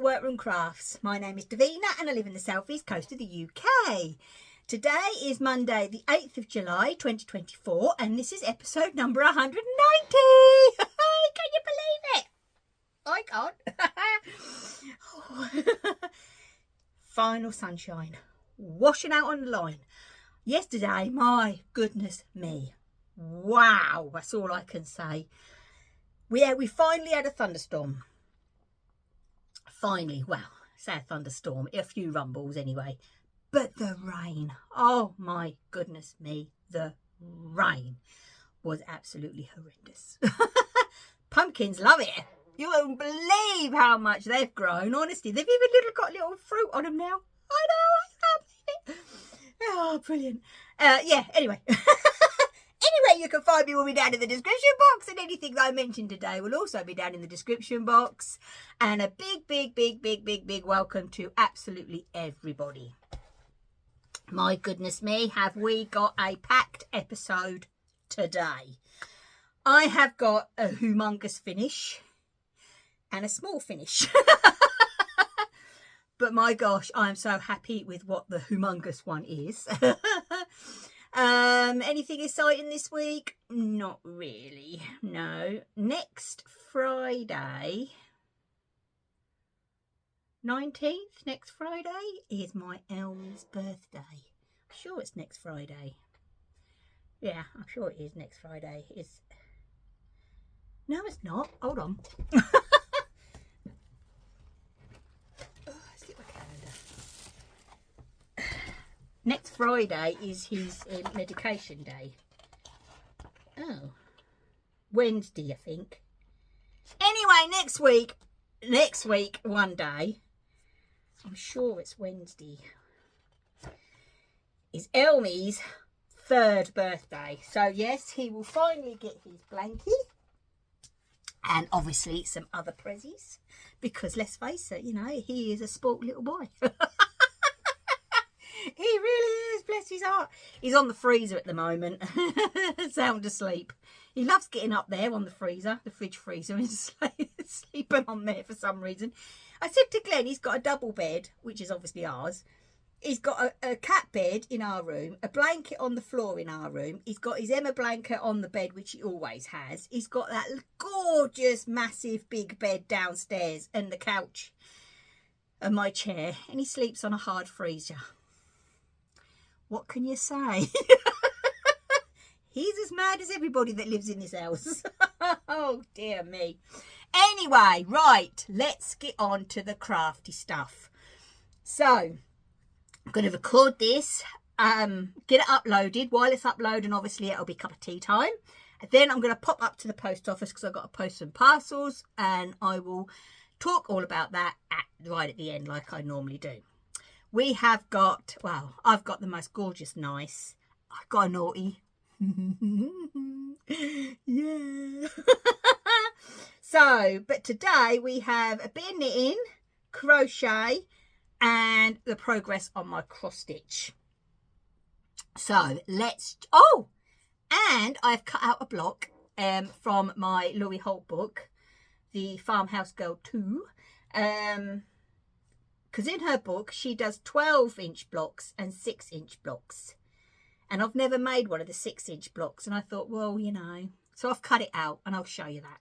Workroom Crafts. My name is Davina and I live in the southeast coast of the UK. Today is Monday the 8th of July 2024 and this is episode number 190. Can you believe it? I can't. Final sunshine washing out on the line. Yesterday, my goodness me. Wow, that's all I can say. We finally had a thunderstorm. Finally, well, say a thunderstorm, a few rumbles anyway. But the rain, oh my goodness me, the rain was absolutely horrendous. Pumpkins love it. You won't believe how much they've grown, honestly. They've even got little fruit on them now. I know, I can't believe it. Oh, brilliant. Yeah, anyway. Anyway, you can find me all the way down in the description box, and anything that I mentioned today will also be down in the description box. And a big welcome to absolutely everybody. My goodness me, have we got a packed episode today. I have got a humongous finish and a small finish. But my gosh, I'm so happy with what the humongous one is. Anything exciting this week? Not really, no. Next Friday, 19th, next Friday, is my Elmy's birthday. I'm sure it's next Friday. Yeah, I'm sure it is next Friday. No, it's not. Hold on. Next Friday is his medication day. Oh. Wednesday, I think. Anyway, next week, one day, I'm sure it's Wednesday, is Elmy's 3rd birthday. So, yes, he will finally get his blankie. And obviously some other prezzies. Because, let's face it, you know, he is a sport little boy. He really is, bless his heart. He's on the freezer at the moment, sound asleep. He loves getting up there on the freezer, the fridge freezer, and sleeping on there for some reason. I said to Glenn, he's got a double bed, which is obviously ours. He's got a cat bed in our room, a blanket on the floor in our room. He's got his Emma blanket on the bed, which he always has. He's got that gorgeous, massive, big bed downstairs and the couch and my chair. And he sleeps on a hard freezer. What can you say? He's as mad as everybody that lives in this house. Oh, dear me. Anyway, right, let's get on to the crafty stuff. So, I'm going to record this, get it uploaded. While it's uploading, obviously, it'll be cup of tea time. And then I'm going to pop up to the post office because I've got to post some parcels. And I will talk all about that right at the end like I normally do. We have got, well, I've got the most gorgeous nice. I've got a naughty. Yeah. So, but today we have a bit of knitting, crochet, and the progress on my cross stitch. So, let's, oh, and I've cut out a block from my Louis Holt book, the Farmhouse Girl 2. Because in her book, she does 12-inch blocks and 6-inch blocks. And I've never made one of the 6-inch blocks. And I thought, well, you know. So I've cut it out and I'll show you that.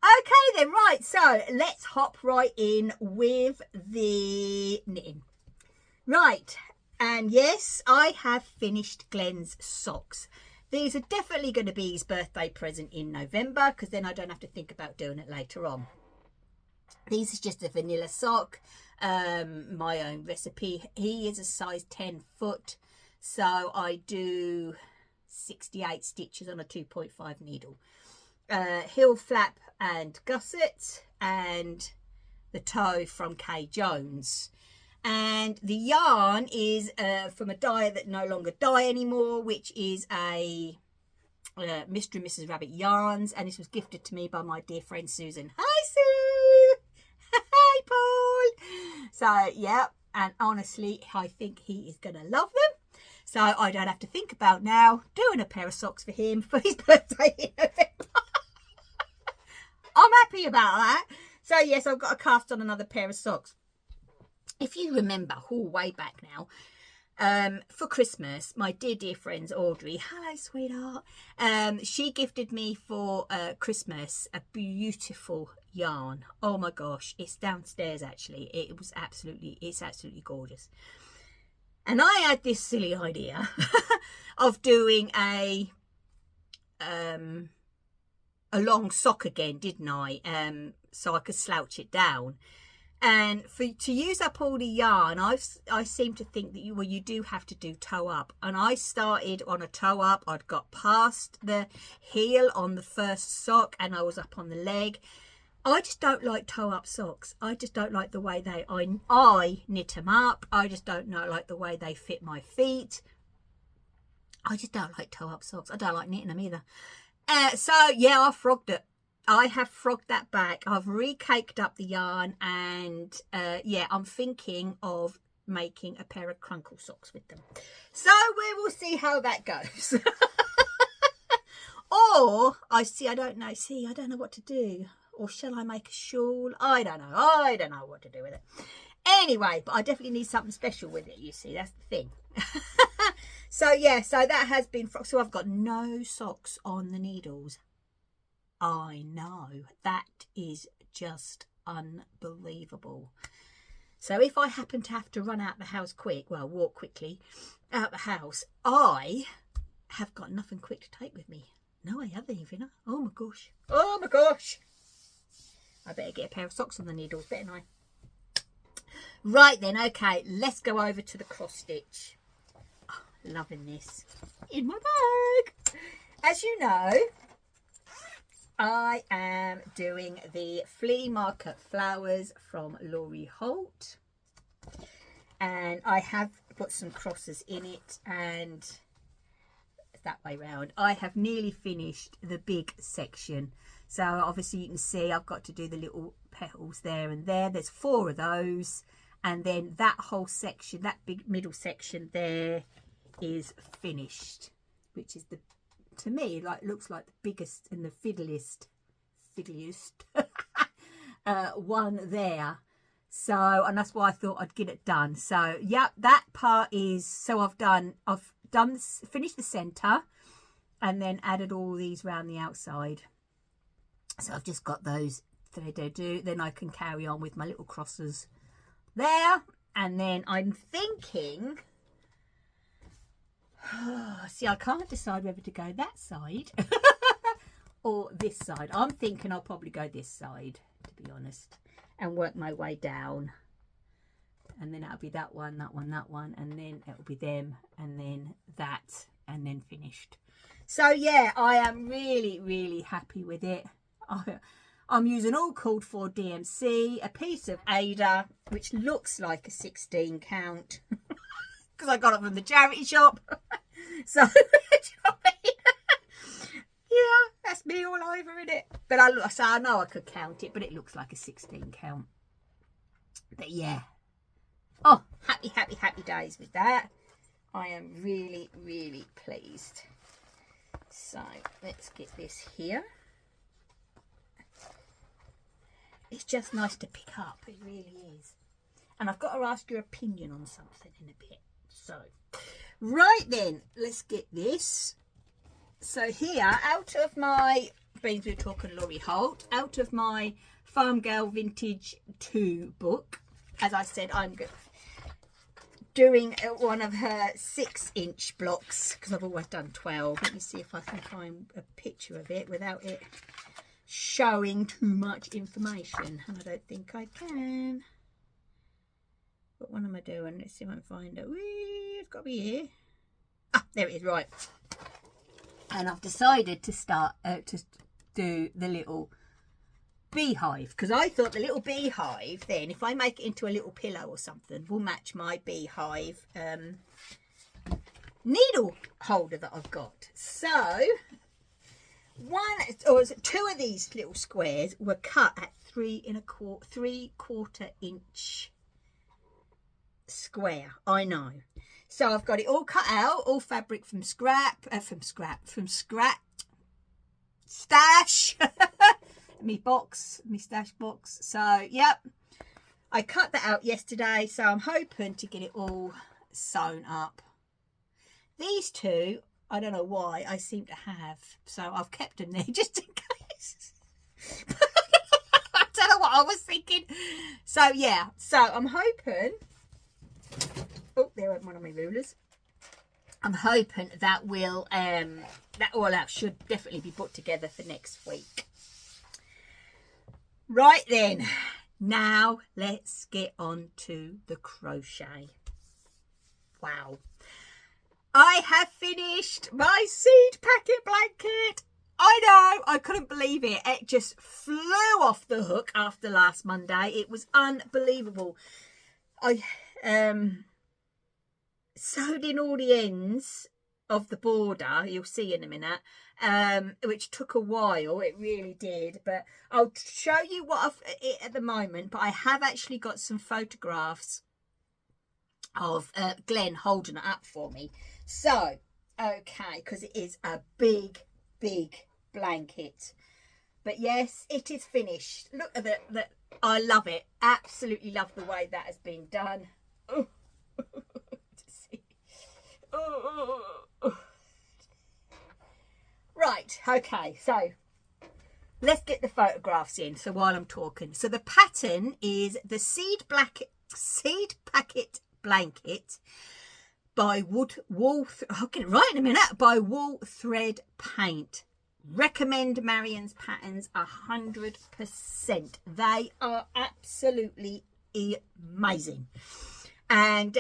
Okay then, right. So let's hop right in with the knitting. Right. And yes, I have finished Glenn's socks. These are definitely going to be his birthday present in November. Because then I don't have to think about doing it later on. These is just a vanilla sock. My own recipe. He is a size 10 foot, so I do 68 stitches on a 2.5 needle. Heel flap and gusset, and the toe from Kay Jones. And the yarn is from a dye that no longer dye anymore, which is a Mr. and Mrs. Rabbit yarns, and this was gifted to me by my dear friend Susan. Hi Sue! Hi Paul! So yeah, and honestly I think he is going to love them. So I don't have to think about now doing a pair of socks for him for his birthday in November. I'm happy about that. So yes, I've got to cast on another pair of socks. If you remember, way back now, for Christmas, my dear friends Audrey, hello sweetheart, she gifted me for Christmas a beautiful yarn. Oh my gosh, it's downstairs actually. It's absolutely gorgeous. And I had this silly idea of doing a long sock again, didn't I? So I could slouch it down. And to use up all the yarn, I seem to think that you do have to do toe up. And I started on a toe up. I'd got past the heel on the first sock and I was up on the leg. I just don't like toe up socks. I just don't like the way I knit them up. I just don't like the way they fit my feet. I just don't like toe up socks. I don't like knitting them either. So yeah, I frogged it. I have frogged that back. I've recaked up the yarn and yeah, I'm thinking of making a pair of crunkle socks with them. So we will see how that goes. Or I don't know what to do. Or shall I make a shawl? I don't know what to do with it. Anyway, but I definitely need something special with it, you see. That's the thing. So yeah, so that has been... So I've got no socks on the needles. I know. That is just unbelievable. So if I happen to have to run out the house quick, well, walk quickly out the house, I have got nothing quick to take with me. No, I haven't even. Oh my gosh. Oh my gosh. I better get a pair of socks on the needles, better I? Right then, okay, let's go over to the cross stitch. Oh, loving this. In my bag. As you know, I am doing the flea market flowers from Laurie Holt. And I have put some crosses in it and that way round. I have nearly finished the big section. So obviously you can see I've got to do the little petals there and there. There's 4 of those. And then that whole section, that big middle section there is finished. Which is, to me, looks like the biggest and the fiddliest one there. So, and that's why I thought I'd get it done. So, yeah, that part is, so I've finished the centre and then added all these around the outside. So I've just got those then I can carry on with my little crosses there. And then I'm thinking, see, I can't decide whether to go that side or this side. I'm thinking I'll probably go this side, to be honest, and work my way down. And then that'll be that one, and then it'll be them, and then that, and then finished. So yeah, I am really happy with it. I'm using all called for DMC, a piece of Ada, which looks like a 16 count because I got it from the charity shop. So yeah, that's me all over in it. But I know I could count it, but it looks like a 16 count. But yeah, oh, happy days with that. I am really pleased. So let's get this here. It's just nice to pick up, it really is. And I've got to ask your opinion on something in a bit. So, right then, let's get this. So here, out of my, we were talking Laurie Holt, out of my Farm Girl Vintage 2 book, as I said, I'm doing one of her 6-inch blocks, because I've always done 12. Let me see if I can find a picture of it without it showing too much information, and I don't think I can. But what am I doing? Let's see if I can find it. It's got to be here. Ah, there it is. Right. And I've decided to start to do the little beehive, because I thought the little beehive then, if I make it into a little pillow or something, will match my beehive needle holder that I've got. So two of these little squares were cut at 3¼ inch square. I know. So I've got it all cut out, all fabric from stash. me box, me stash box. So yep, I cut that out yesterday, so I'm hoping to get it all sewn up. These two, I don't know why, I seem to have, so I've kept them there just in case. I don't know what I was thinking. So yeah, so I'm hoping, oh, there went one of my rulers. I'm hoping that will that all out should definitely be put together for next week. Right then, now let's get on to the crochet. Wow, I have finished my seed packet blanket. I know, I couldn't believe it. It just flew off the hook after last Monday. It was unbelievable. I sewed in all the ends of the border, you'll see in a minute, which took a while. It really did, but I'll show you what I've at the moment. But I have actually got some photographs of Glenn holding it up for me. So okay, because it is a big blanket. But yes, it is finished. Look at that. I love it. Absolutely love the way that has been done. Oh. Right, okay, so let's get the photographs in. So while I'm talking, so the pattern is the seed packet blanket by wool thread paint. Recommend Marion's patterns 100%. They are absolutely amazing. And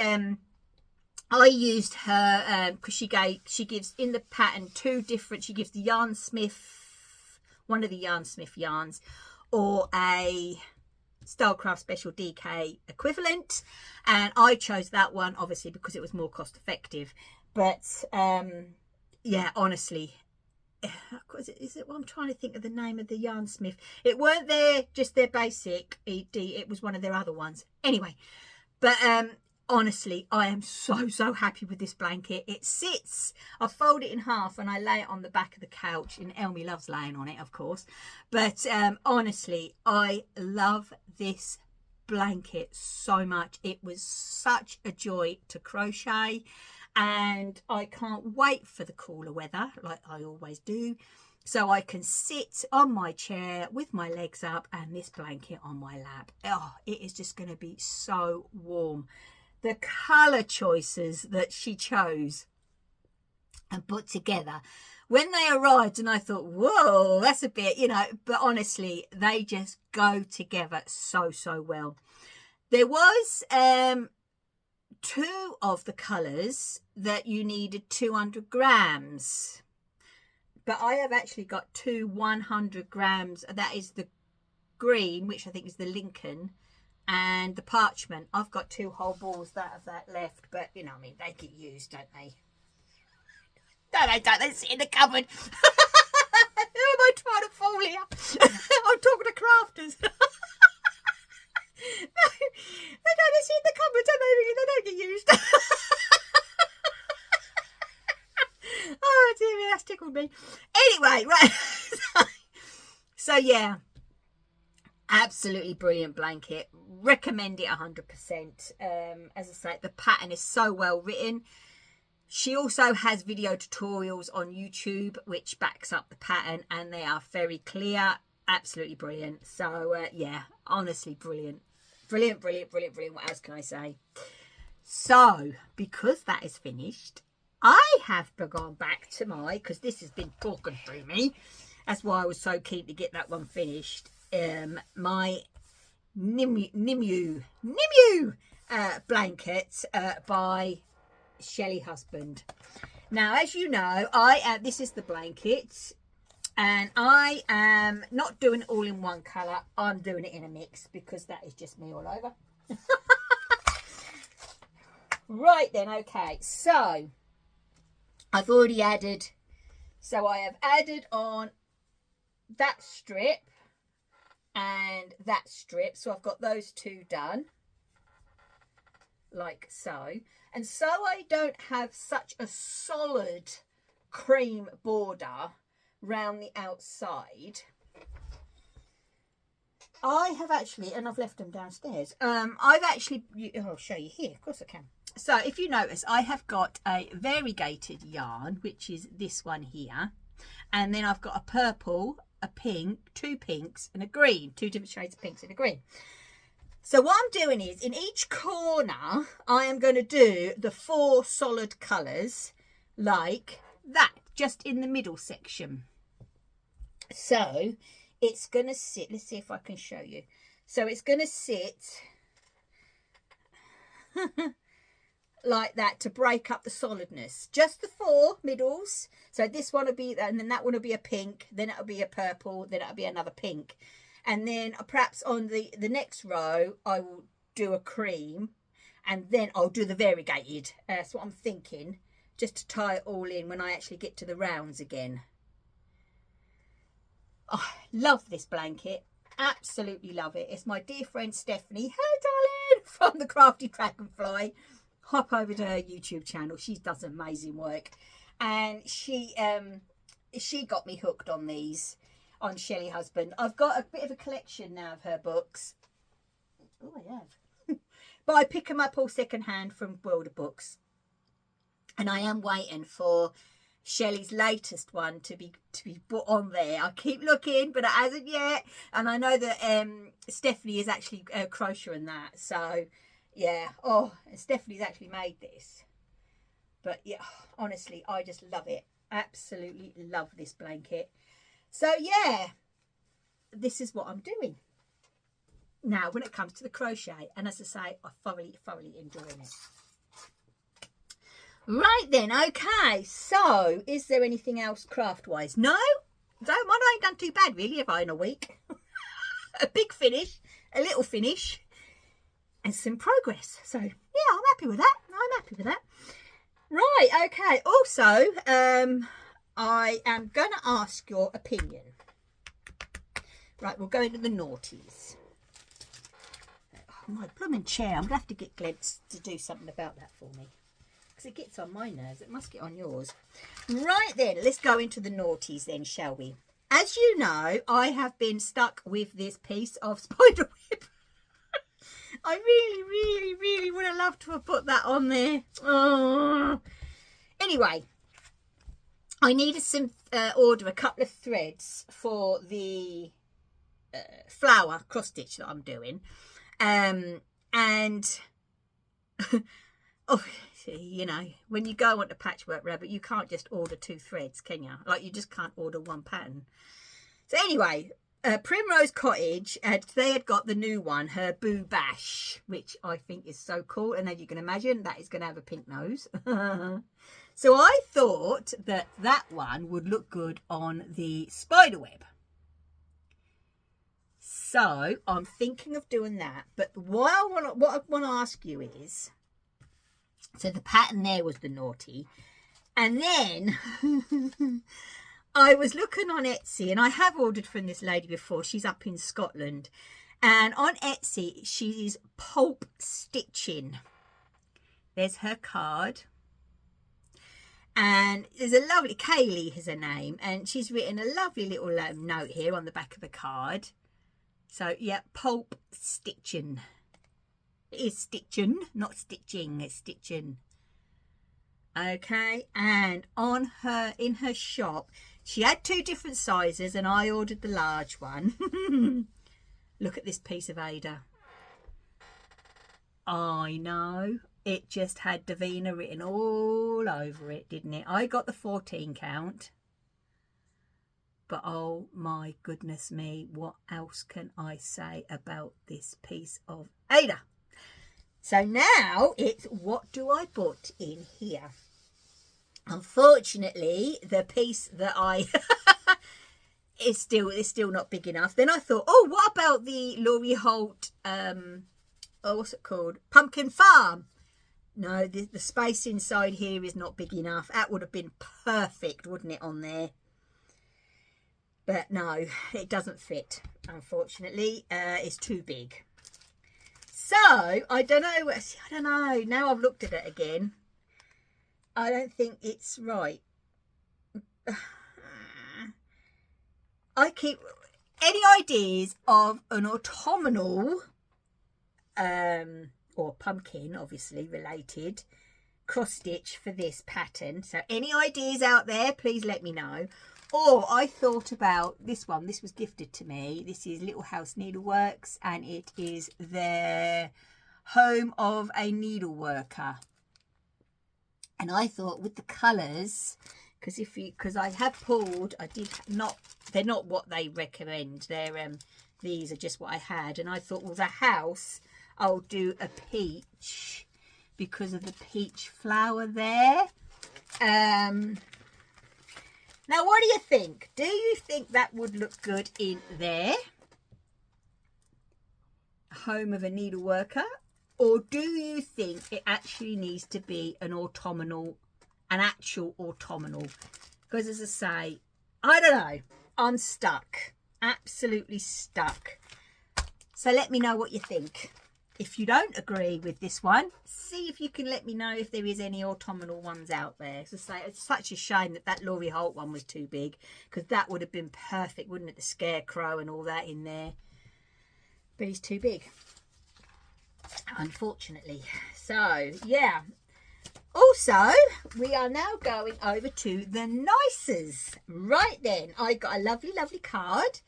I used her because she gives in the pattern two different. She gives the Yarn Smith, one of the Yarn Smith yarns, or a Stylecraft Special DK equivalent, and I chose that one obviously because it was more cost effective. But yeah, honestly, is it? Well, I'm trying to think of the name of the Yarn Smith. It weren't just their basic ED. It was one of their other ones. Anyway, but honestly, I am so happy with this blanket. It sits, I fold it in half and I lay it on the back of the couch, and Elmy loves laying on it, of course. But honestly, I love this blanket so much. It was such a joy to crochet, and I can't wait for the cooler weather like I always do, so I can sit on my chair with my legs up and this blanket on my lap. Oh, it is just going to be so warm. The colour choices that she chose and put together when they arrived, and I thought, whoa, that's a bit, you know, but honestly, they just go together so well. There was 2 of the colours that you needed 200 grams, but I have actually got 2 100 grams. That is the green, which I think is the Lincoln, and the parchment. I've got 2 whole balls of that left, but you know, I mean, they get used, don't they? No, they don't. They sit in the cupboard. Who am I trying to fool here? I'm talking to crafters. No, they don't sit in the cupboard, don't they? Really, they don't get used. Oh dear me, that's tickled me. Anyway, right. So yeah, absolutely brilliant blanket. Recommend it 100%. As I say, the pattern is so well written. She also has video tutorials on YouTube which backs up the pattern, and they are very clear. Absolutely brilliant. So yeah, honestly brilliant. Brilliant. What else can I say? So because that is finished, I have gone back to because this has been talking through me. That's why I was so keen to get that one finished. My Nimue blanket by Shelley Husband. Now, as you know, this is the blanket, and I am not doing it all in one colour. I'm doing it in a mix because that is just me all over. Right then, okay, so I've already added, so I have added on that strip and that strip, so I've got those 2 done like so. And so I don't have such a solid cream border round the outside, I have actually, and I've left them downstairs. I've actually, I'll show you here. Of course I can. So if you notice, I have got a variegated yarn, which is this one here. And then I've got a purple, a pink, 2 pinks and a green. 2 different shades of pinks and a green. So what I'm doing is, in each corner, I am going to do the 4 solid colours like that, just in the middle section. So it's going to sit, let's see if I can show you. So it's going to sit like that to break up the solidness. Just the 4 middles. So this one will be, and then that one will be a pink, then it'll be a purple, then it'll be another pink. And then perhaps on the next row, I will do a cream, and then I'll do the variegated. That's what I'm thinking, just to tie it all in when I actually get to the rounds again. Oh, love this blanket. Absolutely love it. It's my dear friend Stephanie. Hello, darling, from the Crafty Dragonfly. Hop over to her YouTube channel. She does amazing work. And she got me hooked on these. On Shelley Husband. I've got a bit of a collection now of her books. Oh, I have. But I pick them up all second hand from World of Books. And I am waiting for Shelley's latest one to be put on there. I keep looking, but it hasn't yet. And I know that Stephanie is actually crocheting that. So, yeah. Oh, and Stephanie's actually made this. But, yeah, honestly, I just love it. Absolutely love this blanket. So, yeah, this is what I'm doing. Now, when it comes to the crochet, and as I say, I thoroughly enjoying it. Right then, okay, so is there anything else craft-wise? No, don't mind, I ain't done too bad, really, have I, in a week? A big finish, a little finish, and some progress. So, yeah, I'm happy with that. I'm happy with that. Right, okay, also, I am going to ask your opinion. Right, we'll go into the naughties. Oh, my blooming chair. I'm going to have to get Glenn to do something about that for me. Because it gets on my nerves. It must get on yours. Right then, let's go into the naughties then, shall we? As you know, I have been stuck with this piece of spider web. I really would have loved to have put that on there. Oh. Anyway. I needed some order a couple of threads for the flower cross stitch that I'm doing, and oh, you know, when you go onto Patchwork Rabbit, you can't just order 2 threads, can you? Like, you just can't order 1 pattern. So anyway, Primrose Cottage, they had got the new one, her Boo Bash, which I think is so cool, and then you can imagine that is going to have a pink nose. So I thought that that one would look good on the spider web. So I'm thinking of doing that. But what I want to ask you is, so the pattern there was the naughty. And then I was looking on Etsy, and I have ordered from this lady before. She's up in Scotland. And on Etsy, she's pulp stitching. There's her card. And there's a lovely, Kaylee is her name, and she's written a lovely little note here on the back of the card. So, yeah, pulp stitching. It is stitching, not stitching, it's stitching. Okay, and on her, in her shop, she had 2 different sizes, and I ordered the large one. Look at this piece of Ada. I know. It just had Davina written all over it, didn't it? I got the 14 count. But oh my goodness me, what else can I say about this piece of Ada? So now it's, what do I put in here? Unfortunately, the piece that I is still not big enough. Then I thought, oh, what about the Laurie Holt, oh, what's it called? Pumpkin Farm. No, the space inside here is not big enough. That would have been perfect, wouldn't it, on there? But no, it doesn't fit, unfortunately. It's too big. So, I don't know. Now I've looked at it again. I don't think it's right. any ideas of an autumnal or pumpkin, obviously related, cross stitch for this pattern? So any ideas out there, please let me know. Or I thought about this one. This was gifted to me. This is Little House Needleworks, and it is their home of a needleworker. And I thought with the colours, because I have pulled, they're not what they recommend. They're these are just what I had, and I thought, well, the house, I'll do a peach because of the peach flower there. Now, what do you think? Do you think that would look good in there? Home of a needleworker? Or do you think it actually needs to be an actual autumnal? Because as I say, I don't know. I'm stuck. Absolutely stuck. So let me know what you think. If you don't agree with this one, see if you can let me know if there is any autumnal ones out there. So say, it's such a shame that Laurie Holt one was too big, because that would have been perfect, wouldn't it? The scarecrow and all that in there. But he's too big, unfortunately. So, yeah. Also, we are now going over to the niers. Right then, I got a lovely, lovely card.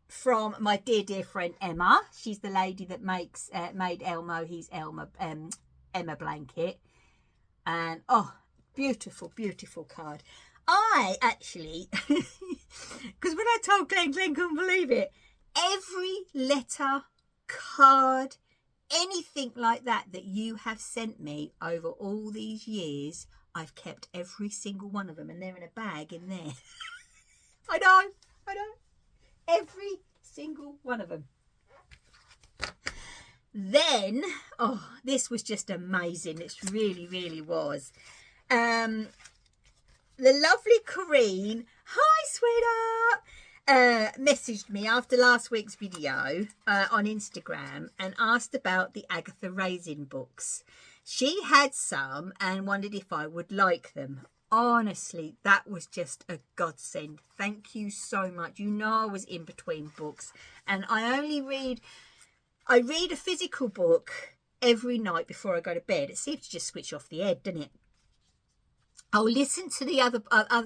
From my dear friend Emma. She's the lady that made Elmo his Emma blanket. And oh, beautiful card. I actually, because when I told Glenn couldn't believe it. Every letter, card, anything like that you have sent me over all these years, I've kept every single one of them, and they're in a bag in there. I know. Every single one of them. Then, oh, this was just amazing. It really was. The lovely Corrine, hi sweetheart, messaged me after last week's video on Instagram and asked about the Agatha Raisin books. She had some and wondered if I would like them. Honestly, that was just a godsend. Thank you so much. You know, I was in between books, and I read a physical book every night before I go to bed. It seems to just switch off the head, doesn't it? I'll listen to the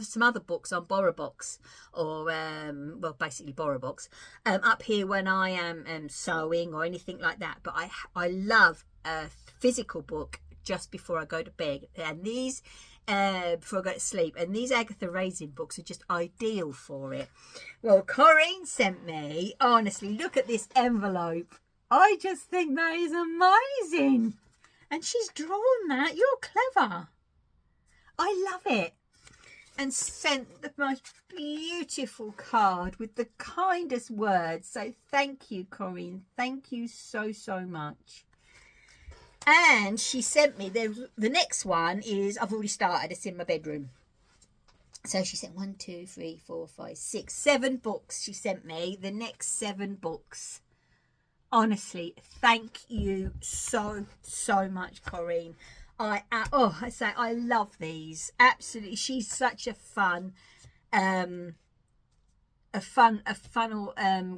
some other books on BorrowBox, or well, basically BorrowBox, up here when I am sewing or anything like that. But I love a physical book just before I go to bed, and these. Before I go to sleep, and these Agatha Raisin books are just ideal for it. Well, Corrine sent me, honestly, look at this envelope. I just think that is amazing, and she's drawn that. You're clever. I love it. And sent the most beautiful card with the kindest words. So thank you, Corrine. Thank you so much. And she sent me, the next one is, I've already started, it's in my bedroom. So she sent 1, 2, 3, 4, 5, 6, 7 books she sent me. The next 7 books. Honestly, thank you so much, Corrine. I say I love these. Absolutely. She's such a fun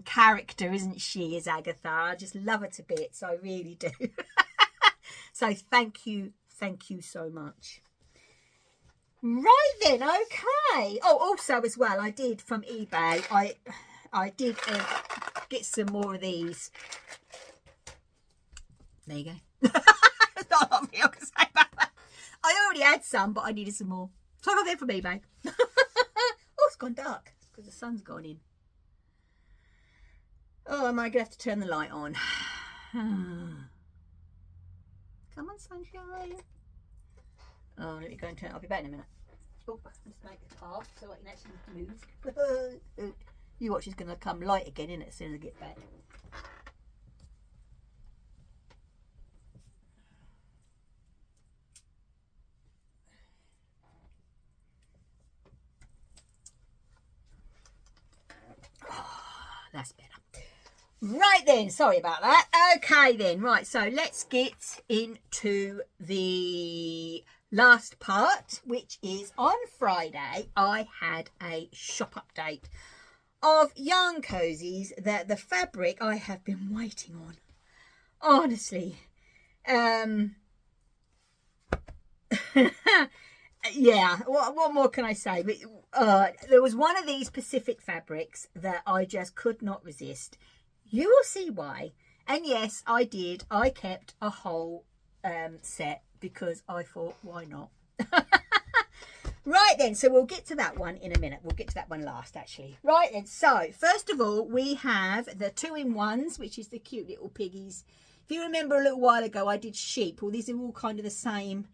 character, isn't she, is Agatha? I just love her to bits. I really do. So thank you so much. Right then, okay. Oh, also as well, I did from eBay. I did get some more of these. There you go. There's not a lot I can say about that. I already had some, but I needed some more. So I got them from eBay. Oh, it's gone dark because the sun's gone in. Oh, am I going to have to turn the light on? Come on, sunshine. Oh, let me go and turn it. I'll be back in a minute. Oh, let's make the path so I can actually move. You watch, it's going to come light again, isn't it, as soon as I get back. Oh, that's better. Right then, sorry about that. Okay then, right, so let's get into the last part, which is on Friday I had a shop update. of yarn cozies that the fabric I have been waiting on. Honestly. Yeah, what more can I say? But there was one of these Pacific fabrics that I just could not resist. You will see why. And yes, I did. I kept a whole set because I thought, why not? Right then, so we'll get to that one in a minute. We'll get to that one last, actually. Right then, so first of all, we have the 2-in-1s, which is the cute little piggies. If you remember a little while ago, I did sheep. Well, these are all kind of the same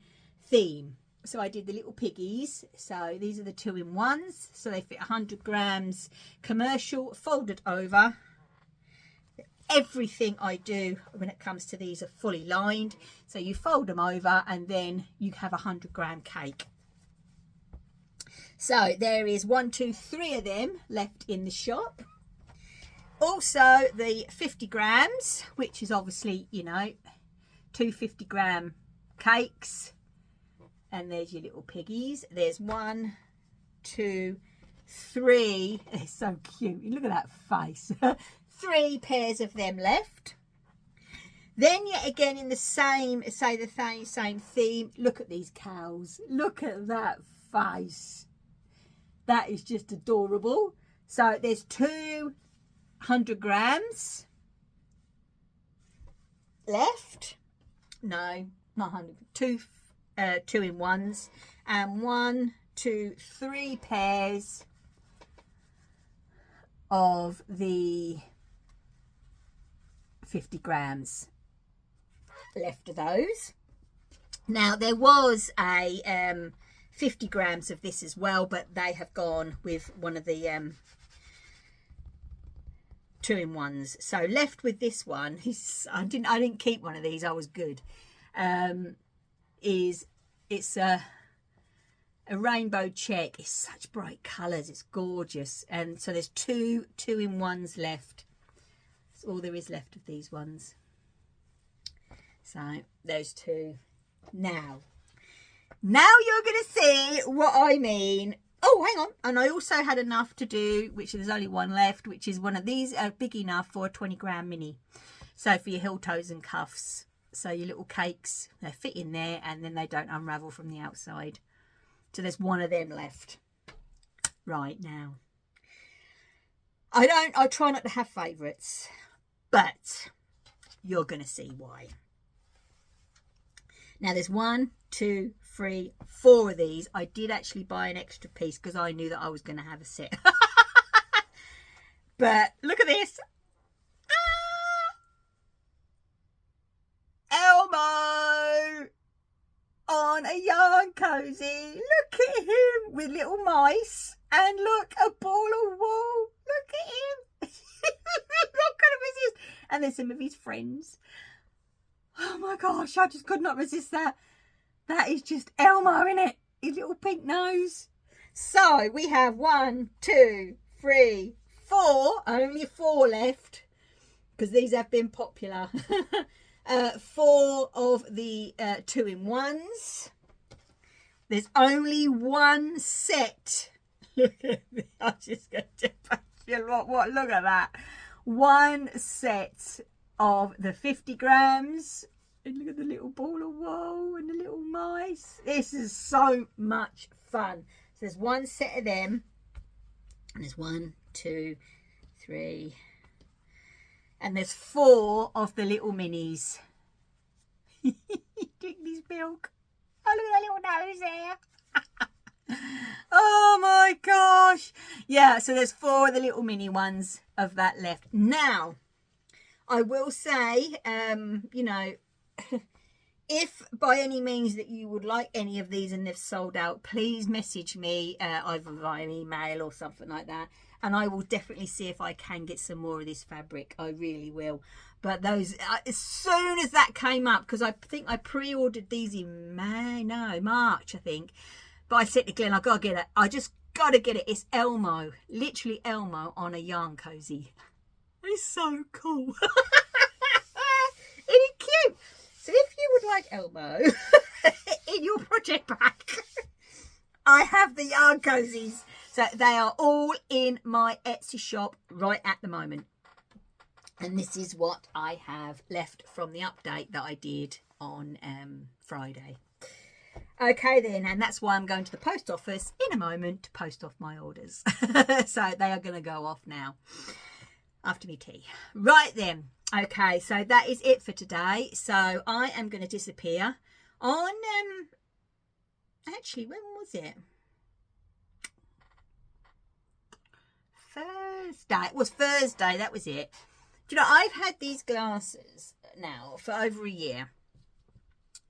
theme. So I did the little piggies. So these are the 2-in-1s. So they fit 100 grams, commercial, folded over. Everything I do when it comes to these are fully lined. So you fold them over and then you have a 100-gram cake. So there is 1, 2, 3 of them left in the shop. Also the 50 grams, which is obviously, you know, 2 50-gram cakes. And there's your little piggies. There's 1, 2, 3. They're so cute. Look at that face. 3 pairs of them left. Then yet again in the same, say the same theme. Look at these cows. Look at that face. That is just adorable. So there's 200 grams left. No, not 100. 2-in-1s and 1, 2, 3 pairs of the 50 grams left of those. Now there was a 50 grams of this as well, but they have gone with one of the 2-in-1s. So left with this one, I didn't keep one of these. I was good. It's a rainbow check. It's such bright colours. It's gorgeous. And so there's 2-in-1s left. That's all there is left of these ones. So those 2. Now you're going to see what I mean. Oh, hang on. And I also had enough to do, which there's only one left, which is one of these are big enough for a 20-gram mini. So for your heel toes and cuffs. So your little cakes, they fit in there and then they don't unravel from the outside. So there's one of them left. Right now. I try not to have favourites, but you're going to see why. Now there's 1, 2, 3, 4 of these. I did actually buy an extra piece because I knew that I was going to have a set. But look at this. Elmo on a yarn cozy. Look at him with little mice and look, a ball of wool. Look at him. Not gonna resist. And there's some of his friends. Oh my gosh, I just could not resist that. That is just Elmo, isn't it? His little pink nose. So we have 1, 2, 3, 4. Only 4 left because these have been popular. 4 of the 2-in-1s. There's only 1 set. Look at me. I'm just going to what? Look at that. 1 set of the 50 grams. And look at the little ball of wool and the little mice. This is so much fun. So there's 1 set of them. And there's 1, 2, 3. And there's 4 of the little minis. Drink this milk. Oh, look at that little nose there. Oh my gosh. Yeah, so there's 4 of the little mini ones of that left. Now, I will say, you know, if by any means that you would like any of these and they've sold out, please message me either via email or something like that. And I will definitely see if I can get some more of this fabric. I really will. But those, as soon as that came up, because I think I pre-ordered these in March, I think. But I said to Glenn, I got to get it. I just got to get it. It's Elmo. Literally Elmo on a yarn cozy. It's so cool. Isn't it cute? So if you would like Elmo in your project pack, I have the yarn cozies. So they are all in my Etsy shop right at the moment. And this is what I have left from the update that I did on Friday. Okay then, and that's why I'm going to the post office in a moment to post off my orders. So they are going to go off now after me tea. Right then. Okay, so that is it for today. So I am going to disappear on, actually, when was it? Thursday. It was Thursday, that was it. Do you know, I've had these glasses now for over a year.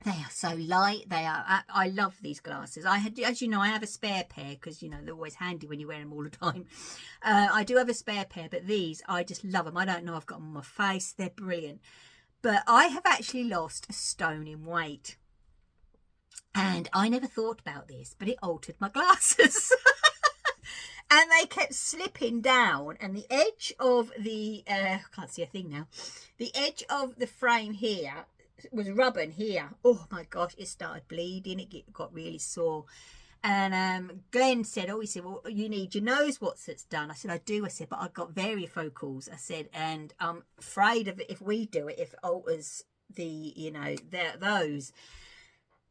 They are so light. They are. I love these glasses. I had, as you know, I have a spare pair because, you know, they're always handy when you wear them all the time. I do have a spare pair, but these, I just love them. I don't know, I've got them on my face. They're brilliant. But I have actually lost a stone in weight. And I never thought about this, but it altered my glasses. And they kept slipping down, and the edge of the, I can't see a thing now, the edge of the frame here was rubbing here. Oh my gosh, it started bleeding. It got really sore. And Glenn said, oh, he said, well, you need your nose, what's it's done? I said, I do. I said, but I've got varifocals. I said, and I'm afraid of it if we do it, if it alters the, you know, those.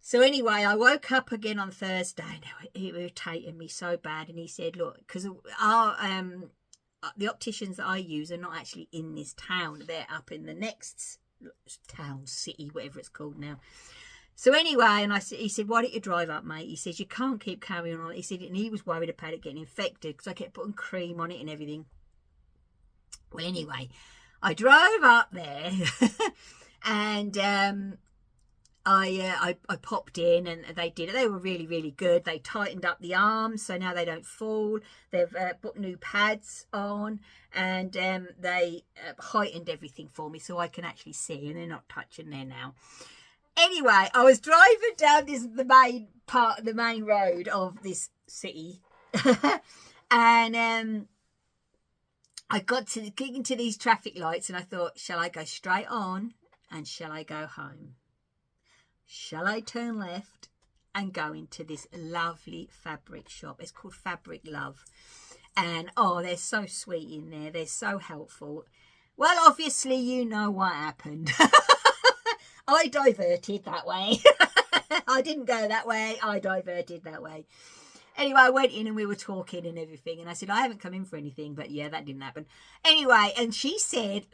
So anyway, I woke up again on Thursday and it irritated me so bad. And he said, look, because our the opticians that I use are not actually in this town. They're up in the next town, city, whatever it's called now. So anyway, and he said, why don't you drive up, mate? He says, you can't keep carrying on. He said, and he was worried about it getting infected because I kept putting cream on it and everything. Well, anyway, I drove up there and I popped in and they did it. They were really, really good. They tightened up the arms so now they don't fall. They've put new pads on and they heightened everything for me so I can actually see and they're not touching there now. Anyway, I was driving down the main road of this city and I got to get into these traffic lights and I thought, shall I go straight on and shall I go home? Shall I turn left and go into this lovely fabric shop? It's called Fabric Love. And, oh, they're so sweet in there. They're so helpful. Well, obviously, you know what happened. I diverted that way. I didn't go that way. I diverted that way. Anyway, I went in and we were talking and everything. And I said, I haven't come in for anything. But, yeah, that didn't happen. Anyway, and she said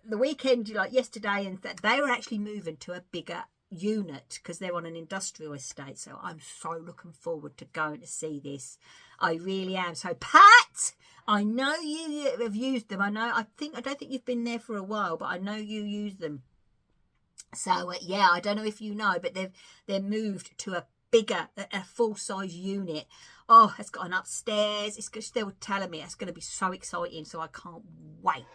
the weekend, like yesterday, and that they were actually moving to a bigger unit because they're on an industrial estate. So I'm so looking forward to going to see this. I really am. So Pat, I know you have used them. I don't think you've been there for a while, but I know you use them. So yeah, I don't know if you know, but they're moved to a bigger, a full-size unit. Oh, it's got an upstairs. It's just, they were telling me it's going to be so exciting, so I can't wait.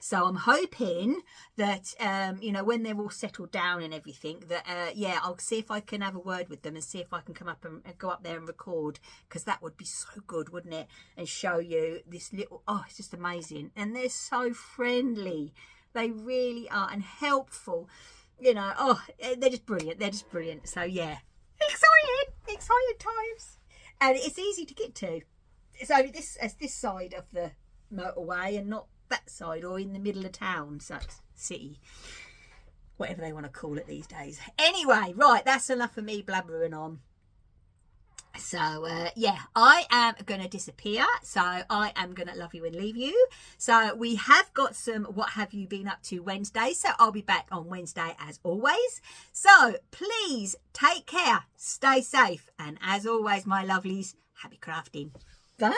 So I'm hoping that, you know, when they're all settled down and everything, that, yeah, I'll see if I can have a word with them and see if I can come up and go up there and record, because that would be so good, wouldn't it? And show you this little, oh, it's just amazing. And they're so friendly. They really are, and helpful. You know, oh, they're just brilliant. They're just brilliant. So, yeah, exciting times. And it's easy to get to. So this side of the motorway and not that side, or in the middle of town, so city, whatever they want to call it these days. Anyway, right, that's enough of me blabbering on. So yeah, I am going to disappear, so I am going to love you and leave you. So we have got some what have you been up to Wednesday, so I'll be back on Wednesday as always. So please take care, stay safe, and as always, my lovelies, happy crafting. Bye.